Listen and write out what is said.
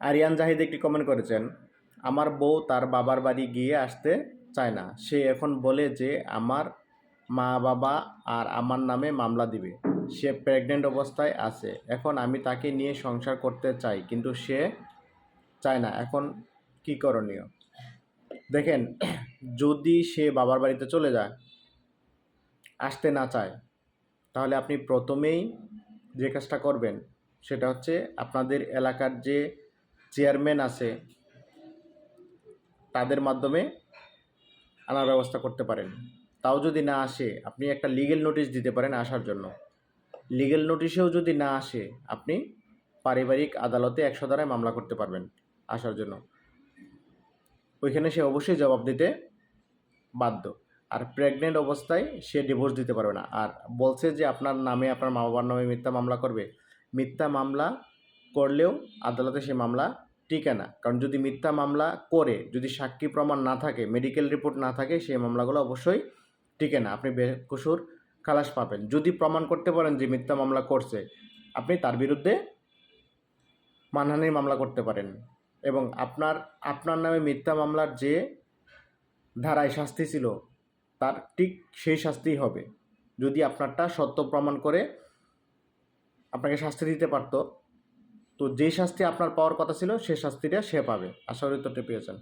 আরিয়ান জাহিদ একটি কমেন্ট করেছেন, আমার বউ তার বাবার বাড়ি গিয়ে আসতে চায় না, সে এখন বলে যে আমার মা বাবা আর আমার নামে মামলা দিবে। সে প্রেগনেন্ট অবস্থায় আছে, এখন আমি তাকে নিয়ে সংসার করতে চাই কিন্তু সে চায় না, এখন কি করণীয়? দেখেন, যদি সে বাবার বাড়িতে চলে যায়, আসতে না চায়, তাহলে আপনি প্রথমেই যে কাজটা করবেন সেটা হচ্ছে আপনাদের এলাকার যে চেয়ারম্যান আছে তাদের মাধ্যমে আনার ব্যবস্থা করতে পারেন। তাও যদি না আসে, আপনি একটা লিগেল নোটিশ দিতে পারেন আসার জন্য। লিগেল নোটিশেও যদি না আসে, আপনি পারিবারিক আদালতে 100 ধারায় মামলা করতে পারবেন আসার জন্য। ওইখানে সে অবশ্যই জবাব দিতে বাধ্য। আর প্রেগনেন্ট অবস্থায় সে ডিভোর্স দিতে পারবে না। আর বলছে যে আপনার নামে, আপনার মা বাবার নামে মিথ্যা মামলা করবে। মিথ্যা মামলা করলেও আদালতে সে মামলা টিকে না। কারণ যদি মিথ্যা মামলা করে, যদি সাক্ষী প্রমাণ না থাকে, মেডিকেল রিপোর্ট না থাকে, সেই মামলাগুলো অবশ্যই টিকে না। আপনি বেকসুর খালাস পাবেন। যদি প্রমাণ করতে পারেন যে মিথ্যা মামলা করছে, আপনি তার বিরুদ্ধে মানহানির মামলা করতে পারেন। এবং আপনার নামে মিথ্যা মামলার যে ধারায় শাস্তি ছিল, তার ঠিক সেই শাস্তিই হবে। যদি আপনারটা সত্য প্রমাণ করে আপনাকে শাস্তি দিতে পারতো, তো যে শাস্তি আপনার পাওয়ার কথা ছিল সে শাস্তিটা সে পাবে। আশা করি উত্তরটা পেয়েছেন।